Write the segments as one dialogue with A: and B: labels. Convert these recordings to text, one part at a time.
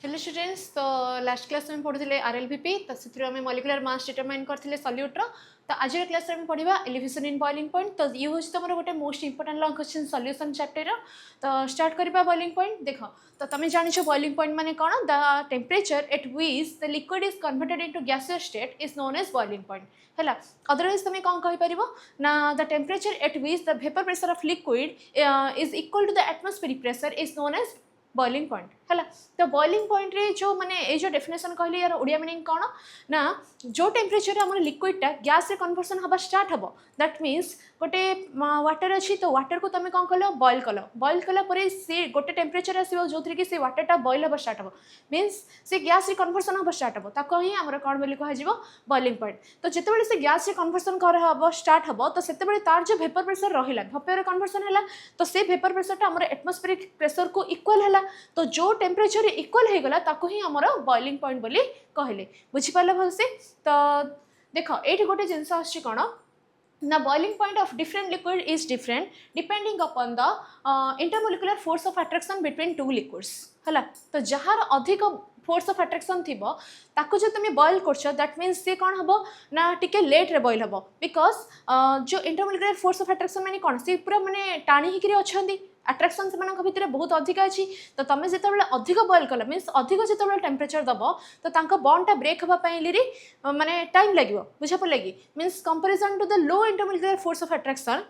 A: Hello students, तो last class में पढ़ुले आरएलवीपी, तो से आम मॉलिक्यूलर मास डिटरमाइन करते सल्यूट्र। तो आज क्लास में पढ़ा एलिवेशन इन बॉइलिंग पॉइंट। तो ये हूँ तुम गोटे most important long question solution chapter. तो स्टार्ट करवा बॉइलिंग पॉइंट। देख, तो तुम जान बॉइलिंग पॉइंट माने कौन? The temperature at which the liquid is converted into gaseous state is known as boiling point है। अदरवाइज तुम कौन कहीपर ना the temperature at which the vapour pressure of liquid is equal to the atmospheric pressure is known as boiling point है। तो boiling point रे जो माने ये जो डेफिनेशन कहली यार ओडिया मीनिंग कौन ना जो टेम्परेचर आम लिक्विडटा गैस रे कन्वर्सन हवा स्टार्ट हम दैट मीन्स गोटे वाटर अच्छी तो वाटर को तुम कौन कल बॉइल कला सी गोटे टेम्परेचर आसो जो थी कि से वाटरटा बॉइल हवा स्टार्ट हम मीन्स से गैस रे कन्वर्सन हवा स्टार्ट हम ताको ही आमर कौन बोली कह बॉइलिंग पॉइंट। तो जिते से गैस रे कन्वर्सन कर स्टार्ट हम तो से तार जो वेपर प्रेशर रहा वेपर कन्वर्सन है तो से वेपर प्रेशरटा आम एटमॉस्फेरिक प्रेशर को इक्वल है। तो जो टेम्परेचर इक्वल हो गला ताको ही आमर बॉइलिंग पॉइंट बोली कहले। बुझीपार भलसे? तो देख ये गोटे जिनस आछी कौन ना boiling point of different liquid is different depending upon the intermolecular force of attraction between two liquids है। तो जार अधिक फोर्स ऑफ अट्रैक्शन थी ताको जो तुम बॉइल कर दैट मीन्स सी कौन हम ना टिके लेट रे बॉइल हम बिकज जो इंटरमोलिकुलर फोर्स ऑफ अट्रैक्शन माने कौन सी पूरा माने टाणी हिकरी अच्छी अट्रैक्शन से भितर बहुत अधिक अच्छी। तो तुम जिते अधिक बॉइल कल मीन्स अधिक जो टेम्परेचर दब तो बॉन्डटा ब्रेक हाँपाई माने टाइम लगे बुझा लगी means comparison to the low intermolecular force of attraction.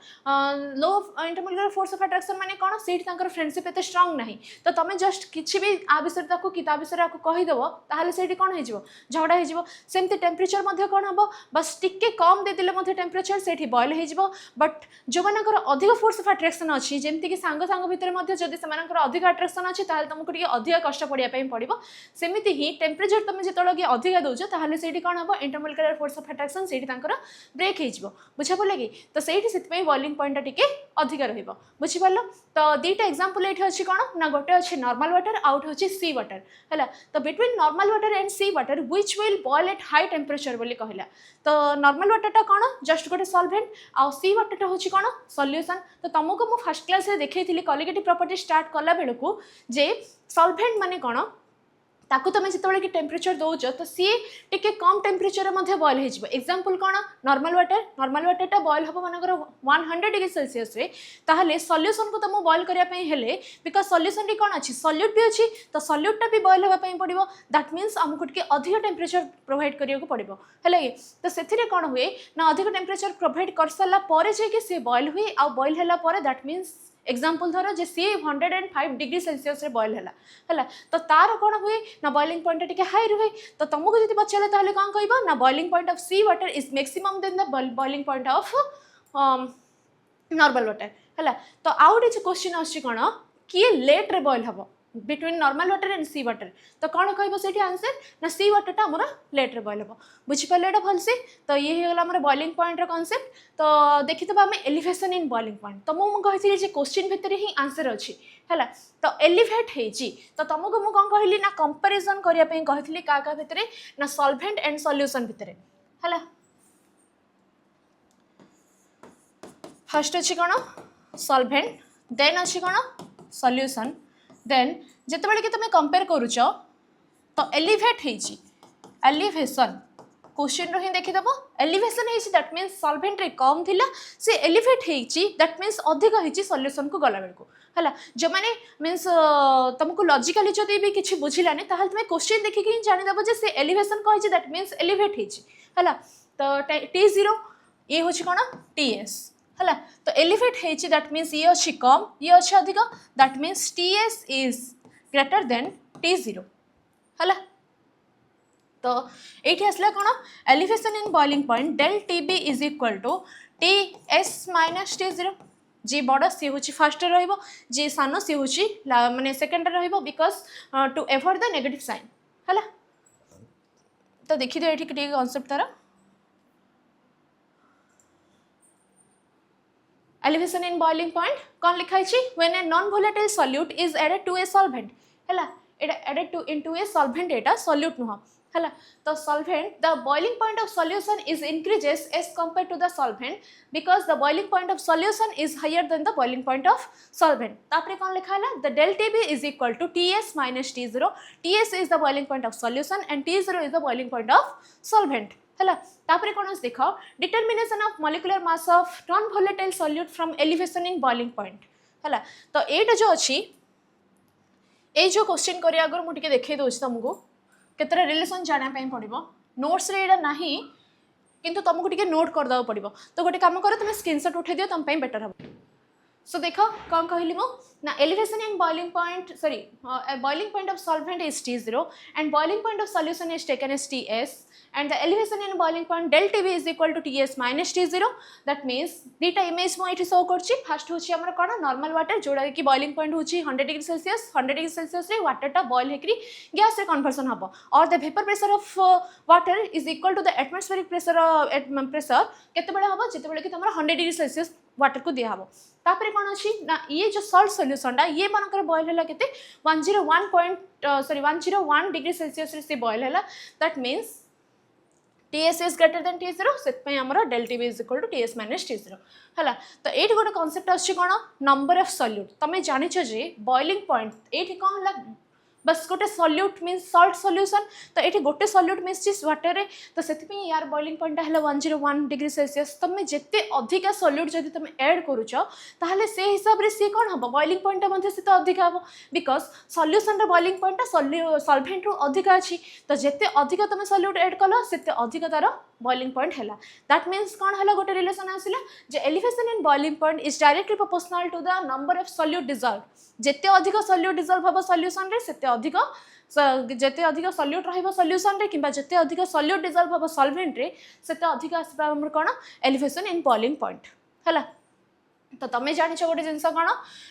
A: Low intermolecular force of attraction माने कौन से फ्रेंडशिप एत स्ट्रांग ना तो तुम जस्ट किसी भी आ विषय कि विषय कहीदेव ताहले से कौन हो झगड़ा होमती टेम्परेचर कौन हम बस टिके कम देदेले टेम्परेचर से बॉइल हो बट जो मानकर अधिक फोर्स ऑफ अट्रैक्शन अच्छी जमीक सांग सांग भितर जदि से अधिक अट्रैक्शन अच्छी तुमको अधिक कष्ट पड़ापी पड़ो सेमती ही टेम्परेचर तुम जो अधिक दौच ताहले से कौन हम इंटरमोलिकुलर फोर्स ऑफ अट्रैक्शन से ब्रेक हो बुझा पड़े कि तो से बॉइलिंग पॉइंट टिके अधिक रुझिपार। तो दुईटा एग्जांपल ये अच्छी कौन ना गोटे अच्छे नॉर्मल वाटर आउट हूँ सी वाटर है। तो between normal water and sea water which will boil at high temperature बोली कहला। तो नॉर्मल वाटरटा कौन जस्ट गोटे सॉल्वेंट आउ सी वाटरटा हूँ कौन सॉल्यूशन। तो तुमको मुझे फर्स्ट क्लास देखी कॉलिगेटिव प्रॉपर्टी स्टार्ट कला बेलू जे सॉल्वेंट माने कौन ताकू तुम जो टेम्परेचर दौच तो सी टिके कम टेम्परेचर बॉइल हो। एग्जांपल कौन नॉर्मल वाटरटा बॉइल हम मनकर 100 डिग्री सेल्सियस रे ताहले सॉल्यूशन को तुम बॉइल करने हेले बिकज सॉल्यूशन कौन अच्छी सॉल्यूट भी अच्छी तो सॉल्यूटटा भी बॉइल हाँपाई पड़ो दैट मीन्स आमको टिके अधिक टेम्परेचर प्रोवाइड करने को पड़ो है। तो से कौन हुए ना अधिक टेम्परेचर प्रोवाइड कर सारापर जाकि सी बॉइल हुए आ बॉइल है दैट मीन्स एग्जांपल धर जे सी 105 डिग्री सेल्सियस रे बॉइल है तो तार कौन हुए ना बॉइलिंग पॉइंट टिके हाई रुहे। तो तुमको जो पचारे ताहले कौन कह ना boiling point of sea water is maximum than the boiling point of normal water है। तो आउ गोटे क्वेश्चन आछी कौन किए लेट रे बॉइल हम between normal water and sea water तो कौन कह आंसर ना सी वाटरटा आमर लेट रे बॉइल हम बुझीपारे ये भलसे। तो ये होगा आम बॉइलिंग पॉइंट कॉन्सेप्ट। तो देखी आम एलिवेशन इन बॉइलिंग पॉइंट तो मुझे क्वेश्चन भितर ही आंसर अच्छी है। तो एलिवेट होती तो तुमको मुझे कौन कहली ना कंपेरिजन करने कहली क्या भितर ना सॉल्वेंट एंड सॉल्यूशन भितर है। फर्स्ट अच्छी कौन सॉल्वेंट देन अच्छी कौन सॉल्यूशन देन जितेबाला कि तुम कंपेयर करुच तो एलिवेट होती एलिवेशन क्वेश्चन रो ही देखीदेव एलिवेशन होती दैट मीन्स सॉल्वेंट रे कम थिला से एलिवेट होती दैट मीन्स अधिक होती सॉल्यूशन को गला बेलू है। जो मैंने मीन्स तुमको लॉजिकली जब भी किसी बुझिलानी ताहले तुम क्वेश्चन देखिक जानीदेव जे से एलिवेशन कही दैट मीन्स एलिवेट होती है। तो T0 ये हूँ कौन TS है। तो एलिवेट होती दैट मीन्स ये अच्छी कम ये अच्छे अधिक that means TS is greater than T0 है। तो ये आसला कौन elevation in boiling point del TB is equal to TS minus T0 जी बड़ सी हूँ फास्ट जी सान सी हूँ माने second because to avoid the negative sign है। तो देखी दियो ये कॉन्सेप्ट तार एलिवेशन इन बॉइलिंग पॉइंट कौन लिखाई when a non volatile solute is added to a solvent है added to into a solvent एटा सॉल्यूट नुह है तो solvent the boiling point of solution is increases as compare to the solvent because the boiling point of solution is higher than the boiling point of solvent तापर कौन लिखा है the del TB is equal to TS minus T0 TS is the boiling point of solution and T0 is the boiling point of solvent है तापर कौन देख determination of molecular mass of non volatile solute from elevation in boiling point है तो एटा जो अच्छी ये जो क्वेश्चन करिया अगर मुझे देखिए दूसरी तुमको केतरा रिलेशन जानापी पड़ो नोट्स रे ना किंतु तुमको टिके नोट करदे पड़ो तो गोटे काम कर तुम स्क्रीनशॉट उठे दियो तुम बेटर हम सो देख कौन कहली मो ना elevation in boiling point sorry boiling point of solvent is T0 and boiling point of solution is taken as TS and the elevation in boiling point del TB is equal to TS minus T0 that means दीटा image मो ये show कर fast हूँ आम कौन normal water जोड़ा कि boiling point हूँ 100 डिग्री सेल्सियस 100 डिग्री सेल्सियस रे वाटर बॉइल होकर गैस रे कन्वर्सन हम और the vapour pressure of water is equal to the atmospheric pressure pressure केते हम जिते कि तुम 100 डिग्री सेल्सियस वाटर को दिया तापर कौन अच्छी ना ये जो सॉल्ट सॉल्यूशनटा ये मानकर बॉइल है केते 101 डिग्री सेल्सियस रे से बॉइल है that means TS is greater than T0 से आमर del TB is equal to TS minus T0 है तो ये गोटे कॉन्सेप्ट आछी कौन नंबर ऑफ सॉल्यूट तुम जानिछ जे बॉइलिंग पॉइंट ये कौन है बस गोटे सॉल्यूट मीन्स सॉल्ट सॉल्यूशन तो ये गोटे सॉल्यूट मिस वाटर रे तो से यार बॉइलिंग पॉइंट है 101 डिग्री सेल्सियस तुम जिते अधिका सॉल्यूट जब तुम ऐड करुच ताहले से हिसाब रे सी कौन हम बॉइलिंग पॉइंट से अधिका हम because solution boiling point solvent रु अधिका अच्छी तो जिते अधिक तुम सॉल्यूट ऐड कल से अधिक तार बॉइलिंग पॉइंट है दैट मीन्स कौन है गोटे रिलेशन आसला जे elevation in boiling point is directly proportional to the number of solute dissolve जिते अधिक सॉल्यूट डिजॉल्व हम सॉल्यूशन रे सेते अधिक जिते अधिक सॉल्यूट रहिबो सॉल्यूशन रे किंबा जिते अधिक सॉल्यूट डिजॉल्व हम सॉल्वेंट रे सेते अधिक आसबा हमर कोन एलिवेशन इन बॉइलिंग पॉइंट हैला तो तुम जानिछ गोटे जिनस कौन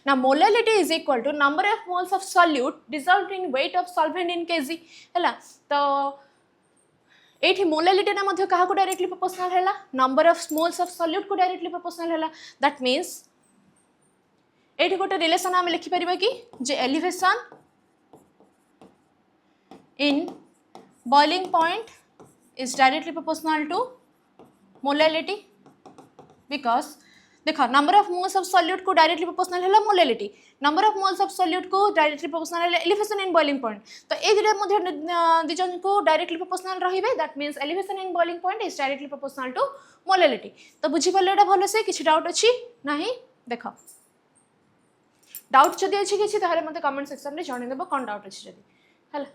A: ना molality is equal to number of moles of solute dissolved in weight of solvent in KG हैला तो ये मोलालिटी ना मध्य क्या डायरेक्टली प्रोपोर्शनल है number of moles of solute को डायरेक्टली प्रोपोर्शनल है दैट मीन्स ये गोटे रिलेशन आम लिखिपर कि जे elevation in boiling point is directly proportional to molality because देखो number of moles of solute को डायरेक्टली प्रोपोर्शनल है molality number of moles of solute को डायरेक्टली प्रोपोर्शनल है एलिवेशन इन बॉइलिंग पॉइंट तो ये दुजन को डायरेक्टली प्रोपोर्शनल रहिबे that means elevation in boiling point is directly proportional to molality तो बुझी पाले एटा भलो से किछि डाउट अछि नाही देखो डाउट जदि अच्छी किसी ताहले मते कमेंट सेक्शन में जणे देबो कोन डाउट अछि जदि हला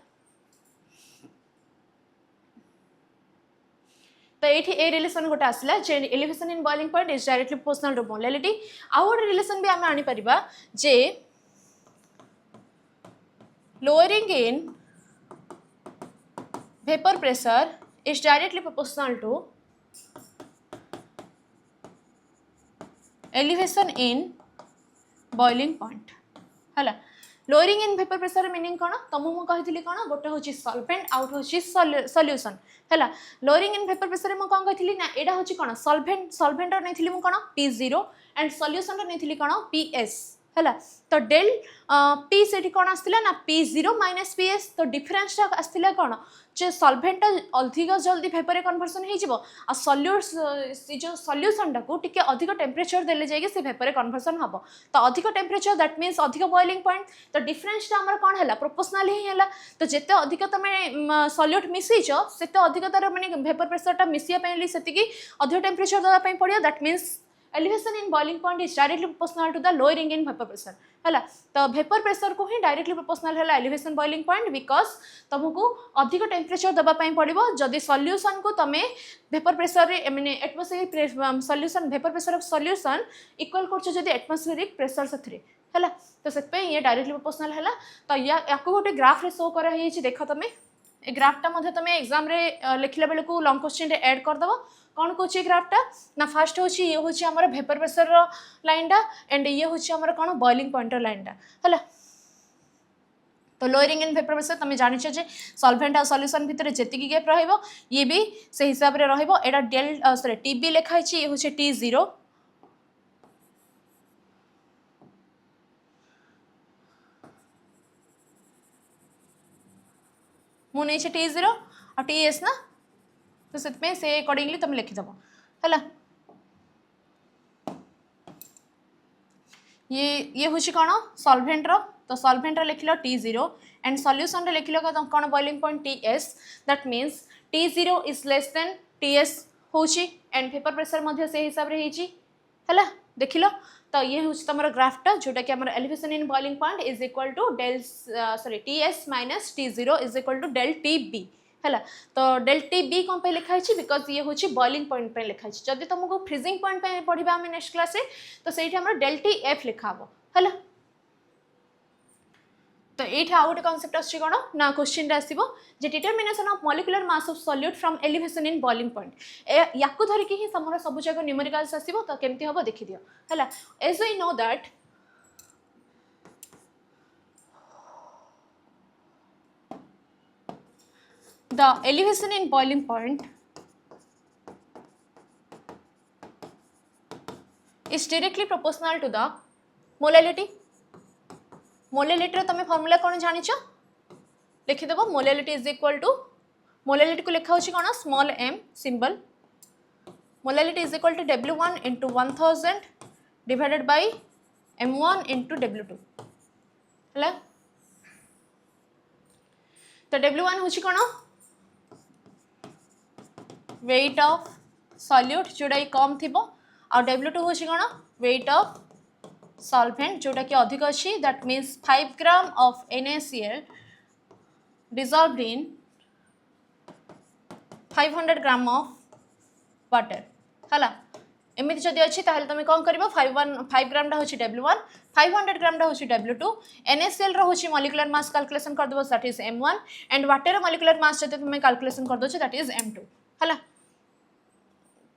A: तो ये ए रिलेशन गोटे आसला जे elevation in boiling point is directly proportional to molality आउ गोटे रिलेशन भी आम आनी परिबा जे lowering in vapour pressure is directly proportional to elevation in boiling point है lowering in vapour pressure meaning कौन तुमको कही कौन गोटे हूँ सॉल्वेंट आउट हूँ सॉल्यूशन है लोअरिंग इन वेपर प्रेशर मुझे कौन कही ना यहाँ हूँ कौन सॉल्वेंट नहीं कौन P0 एंड सॉल्यूशन नहीं कौन PS है तो डेल P से कौन आसला ना P0 माइनस PS तो डिफरेन्स आसला कौन जे सॉल्वेंट अधिक जल्दी वेपर कन्वर्सन हो सॉल्यूट जो सॉल्यूशन टाको टिके अधिक टेम्परेचर देले जाइए से वेपर कन्वर्सन हम तो अधिक टेम्परेचर दैट मीन्स अधिक बॉइलिंग पॉइंट तो डिफरेन्स आमर कौन है प्रोपोर्शनल ही है तो जिते अधिक तुम सॉल्यूट मिसईच से अधिक तार माने वेपर प्रेशर मिसाई से अधिक टेम्परेचर देवाई पड़ो that means elevation in boiling point is directly proportional to the lowering in vapour pressure है तो वेपर प्रेशर को ही डायरेक्टली प्रोपोर्शनल है एलिवेशन बॉइलिंग पॉइंट बिकज तुमको अधिक टेम्परेचर देवाई पड़ो जदि सॉल्यूशन को तुम वेपर प्रेशर माने atmospheric solution vapour pressure of solution equal कर एटमॉस्फेरिक प्रेशर से है तो से ये डायरेक्टली प्रोपोर्शनल है तो या गोटे ग्राफ रे शो कराई देख तुम ए ग्राफटा तुम एग्जाम रे लिखला बेलू लॉन्ग क्वेश्चन रे ऐड करदेव कौन कौन ग्राफटा ना फास्ट हूँ ये हूँ आम वेपर प्रेशर लाइनटा एंड ये हूँ आम कौन बॉइलिंग पॉइंट लाइनटा है तो लोअरिंग इन वेपर प्रेशर तुम जानिछ जे सॉल्वेंट और सॉल्यूशन भितर जेतिकी गैप रहिबो ये भी से हिसाब रे रहिबो एटा डेल सॉरी TB लिखाई छी ये हूँ T0 मुझे T0 आ TS ना तो से अकॉर्डिंगली तुम लिखिदेव है ये हूँ कौन सॉल्वेंट रो तो सॉल्वेंट रो लिखिल T0 एंड सॉल्यूशन रे लिखिल कौन boiling point TS that means T0 is less than TS होची एंड पेपर प्रेशर मध्य से हिसाब रे हेची है देखिल तो ये हूँ तुम ग्राफटा जोटा कि आम elevation in boiling point is equal to del sorry TS minus T0 is equal to del TB है तो डेल TB कौन पे लिखाई बिकज ये हूँ बॉइलिंग पॉइंट पे लिखाई जदि तुमको फ्रीजिंग पॉइंट पे पढ़ा आम नेक्स्ट क्लास तो सही आम डेल TF लिखा है तो ये आउ गोटे कनसेप्ट आसी कौन ना क्वेश्चन आसो जे determination of molecular mass of solute from elevation in boiling point या धरिकी ही तुम सब जगह न्यूमेरिकल्स आसो तो केमती हम देखी दियो है as we know that the elevation in boiling point is directly proportional to the molality. Molality तुम फॉर्मूला कौन जान लिखिदेव molality is equal to molality को लिखा हो कौन small m symbol molality is equal to W1 into 1000 divided by M1 into W2 है तो W1 हूँ कौन वेट ऑफ सॉल्यूट जोटा कि कम थी आ W2 हूँ कौन वेट ऑफ सॉल्वेंट जोटा कि अधिक अच्छी that means 5 gram of NaCl dissolved in 500 gram of water है एमती जदि अच्छी तुम कौन कर 5 ग्राम हूँ W1 500 ग्राम हूँ W2 NaCl हूँ मॉलिक्यूलर मास कैलकुलेशन करदेव that is M1 and water molecular mass जब तुम कैलकुलेशन करदे दैट इज M2 है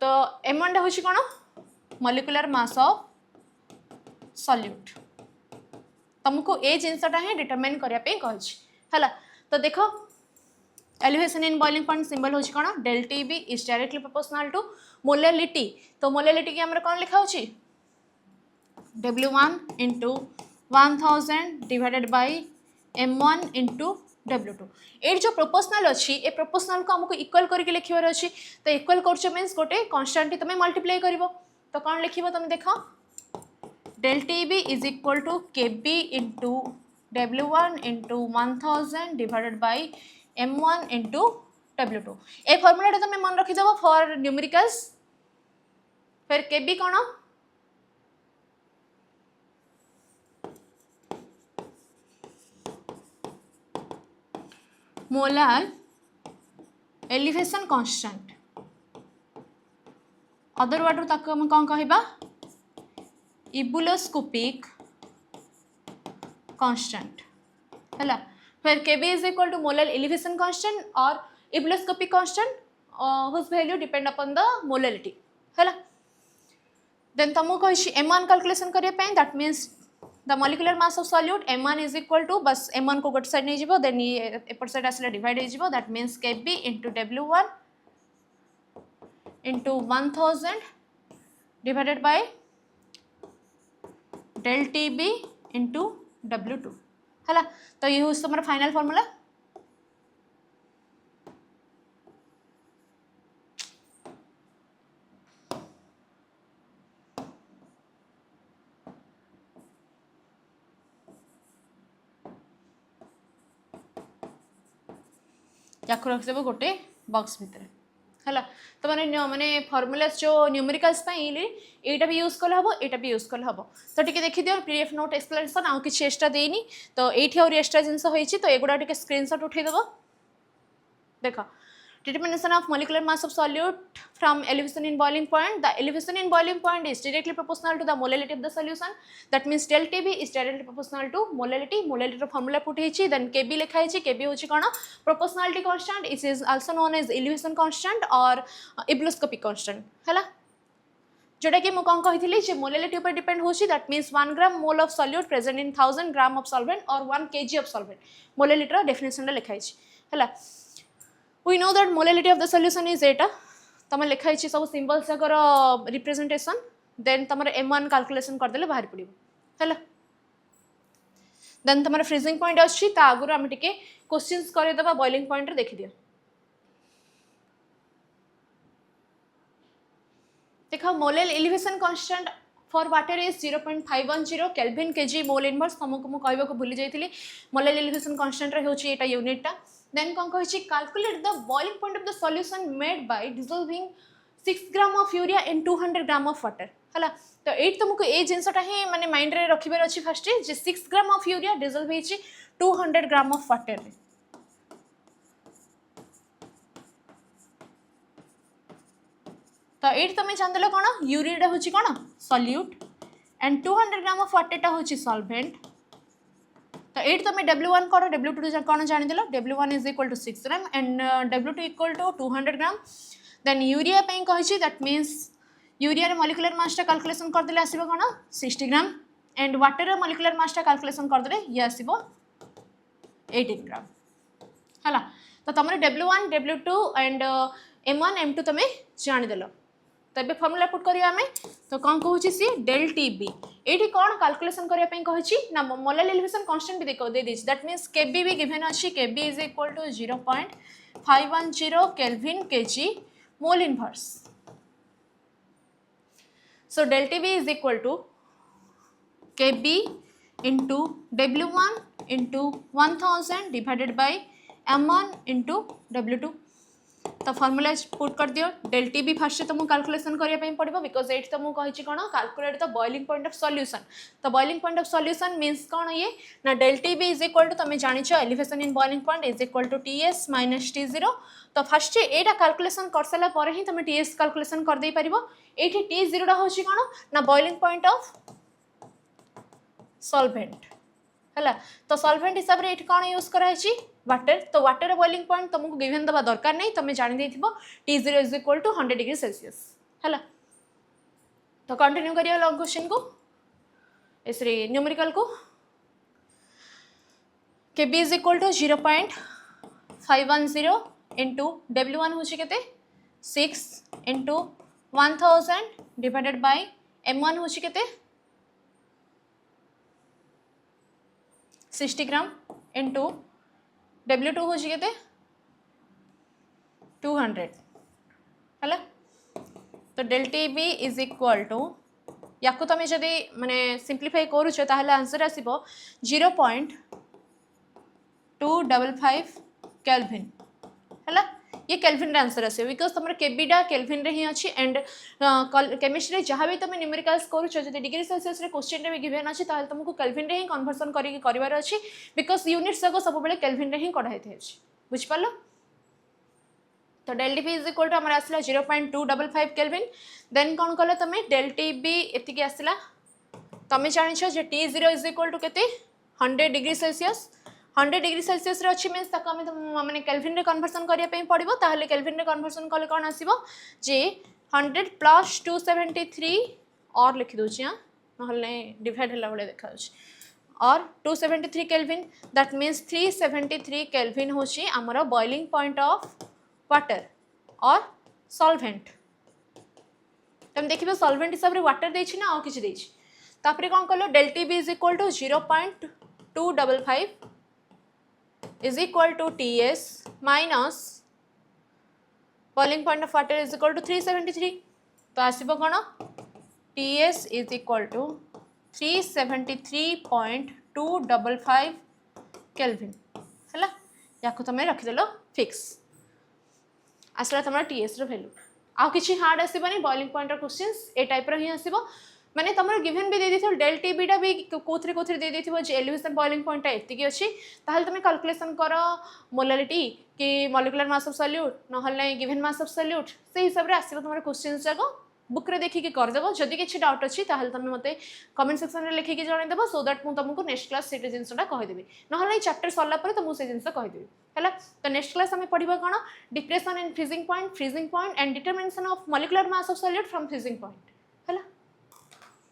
A: तो M1 हूँ कौन मॉलिक्यूलर मास ऑफ सॉल्यूट तुमको ये जिनसटा ही डिटरमाइन करने है तो देख elevation in boiling point symbol हूँ कौन del TB is directly proportional to molality तो मोलालिटी की आमर कौन लिखा हो W1 into 1000 divided by M1 into W2 ये जो प्रोपोर्शनल अच्छी ए प्रोपोर्शनल को आमको इक्वल करके लिखार अच्छी तो इक्वल कर मीन्स गोटे कन्स्टांट तुम मल्टीप्लाई कर तो कौन लिख तुम देख del TB is equal to KB into W1 into 1000 divided by M1 into W2 ये फॉर्मूला तुम मन रखीदेव फॉर न्यूमेरिकल्स फिर KB कौन molar elevation constant other word ताको हम कौन कहबा इबुलोस्कोपिक कांस्टेंट है फिर KB is equal to molar elevation constant और ebullioscopic constant whose value depend upon the molality है देन तुमको कही M1 कैलकुलेशन करने that means the molecular mass of solute M1 is equal to बस M1 को गोटे साइड नहीं जीवो देन ये एपट साइड आसले डिवाइड हो जीवो that means KB into W1 into 1000 divided by del TB into W2 है तो ये हूँ तुम फाइनल फॉर्मूला या रखिदेव गोटे बॉक्स भितर है तो मैंने फॉर्मूलास जो न्यूमेरिकल्स यहाँ भी यूज कले हम यहाँ भी यूज कले हम तो टी देखी दियो PDF नोट एक्सप्लेनेशन आउ कि एक्सट्रा देनी तो ये एक्सट्रा जिनस होती तो एगुड़ा टे स्क्रीनशॉट उठेदेव देख determination of molecular mass of solute from elevation in boiling point. The elevation in boiling point is directly proportional to the molality of the solution. That means del TB is directly proportional to molality. Molality formula put ହେଇଛି then KB ଲେଖା ହେଇଛି KB ହେଉଛି କ'ଣ proportionality constant. It is also known as elevation constant or ebuloscopic constant ହେଲା जोटा कि कौन कही जे molality ऊपर डिपेंड होची that means 1 gram mole of solute present in 1000 gram of solvent और 1 kg of solvent molality definition लिखा है we know that molality of the solution is eta तम लिखाई सब सिंबल्स जाकर रिप्रेजेंटेशन देन तुम M1 कैलकुलेशन करदे बाहर पड़ो है देन तुम फ्रीजिंग पॉइंट आगुरी आम टे क्वेश्चंस करदेबा बॉइलिंग पॉइंट देखी दियो molal elevation constant for water is 0.510 kelvin KG mole inverse तुमको मु कहबो को भूली जाइथिली मोलेल एलिवेशन कांस्टेंट रे होची एटा यूनिट टा देन कोन कहछि calculate the boiling point of the solution made by dissolving 6 gram of urea in 200 gram of water हला तो एट तुमको ए जिंसटा ही माने माइंड रे रखिबार अछि फर्स्ट जे 6 ग्राम ऑफ यूरिया डिसॉल्व हेछि 200 ग्राम ऑफ वाटर रे तो एट तुम जानदेल कौन यूरिया हूँ कौन solute and 200 gram of water हूँ सॉल्वेंट तो एट तुम W1 कौन W2 कौन जानीदेल W1 is equal to 6 gram and W2 equal to 200 gram then urea कही that means urea molecular mass calculation करदे आसो कौन 60 gram and water molecular mass calculation करदे ये आसो 18 ग्राम है तो तुम W1 W2 and M1 M2 तुम जानीदेल तबे फॉर्मूला पुट करिया हमें तो कौन कहूँ सी डेल टी बी ये कौन कैलकुलेशन करने कही ना मोलेल एलिवेशन कांस्टेंट भी देखो दे दीजिए दैट मीन्स केबी भी गिवन अच्छी KB is equal to 0.510 kelvin KG mole inverse so del T B is equal to KB into W1 into 1000 divided by M1 into W2 तो फॉर्मूला पुट कर दियो del T B first तुमको calculation करने पड़ो because एट तुमको कही कौन calculate the boiling point of solution तो boiling point of solution means कौन ये ना del T B is equal to तुम जान elevation in boiling point is equal to TS minus T0 तो फर्स्ट एटा कैलकुलेशन कर सारा पर ही तुम TS कैलकुलेशन कर दे पारिबो एठी T0 हूँ कौन ना बॉइलिंग पॉइंट ऑफ सॉल्वेंट है तो सॉल्वेंट हिसाब से ये कौन यूज कराई वाटर तो वाटर बॉइलिंग पॉइंट तुमको गिवन दबा दरकार नहीं तुम जानी T0 is equal to 100 degree Celsius है तो कंटिन्यू करिए लॉन्ग क्वेश्चन को इस न्यूमेरिकल को KB is equal to 0.510 into W1 हूँ के 6 इंटू 1000 डिवाइडेड बाय M1 हूँ के 60 ग्राम इंटू W2 हूँ के 200 है तो del T B is equal to या तुम जदि माने सिंप्लीफाई करुच आंसर आसो 0.255 केल्विन है ये केल्विन रे आंसर आसो बिकज तुम केबीटा केल्विन रे ही अच्छी एंड केमिस्ट्री जहाँ भी तुम न्यूमेरिकल्स करुच जब डिग्री सेल्सियस रे क्वेश्चन रे भी गिवन अच्छी तुमको केल्विन रे ही कन्वर्सन कर अच्छी बिकज यूनिट्स जाक सब बेले केल्विन रे ही कढ़ाई बुझिपार तो del T B is equal to आम आसला 0.255 केल्विन देन कौन कल तुम डेल टी बी एति आसला तुम जान T0 इज इक्वल टू के 100 डिग्री सेल्सियस 100 डिग्री सेल्सियस रे अच्छी मीन्स ताको माने केल्विन रे कन्वर्सन करने पड़ो ताहले केल्विन रे कन्वर्सन कले कौन आसीबो जे 100 प्लस 273 और लिखि दोछि हां नहले डिवाइड होला बळे देखा दोछि और 273 केल्विन दैट मीन्स 373 केल्विन होछि हमर बॉइलिंग पॉइंट ऑफ वाटर और सॉल्वेंट तुम देखिबो सॉल्वेंट हिसाब रे वाटर देछि ना और किछि देछि तापरे कोन कलो del T B is equal to 0.255 is equal to TS minus boiling point of water is equal to 373 तो आसीबो कोन TS is equal to 373.255 kelvin हैला याको तमे रखि देलो फिक्स आसला तमरा TS रो वैल्यू आ किछि हार्ड आसीबनी बॉइलिंग पॉइंट ऑफ क्वेश्चंस ए टाइप रो ही आसीबो माने तुम गिवन भी दे दी डेल टी बीटा भी कोथरे दे दी एलिवेशन बॉइलिंग पॉइंट एति अच्छी ताहले तुम कैलकुलेशन कर मोलालिटी कि मॉलिक्यूलर मास ऑफ सॉल्यूट नहले गिवन मास ऑफ सॉल्यूट से हिसाब से आसीबो तुम क्वेश्चंस जाक बुक रे देखिकी करदेव जदि किसी डाउट अच्छी ताहले तुम मते कमेंट सेक्शन रे लिखिकी जनइदेव सो दैट मु तुमको नेक्स्ट क्लास से जिनसटा कहिदेबी नहले चैप्टर सरला परे तुमको से जिनस कहिदेबी हैला तो नेक्स्ट क्लास हमें पढ़िबा कोन depression in freezing point and determination of molecular mass of solute from freezing point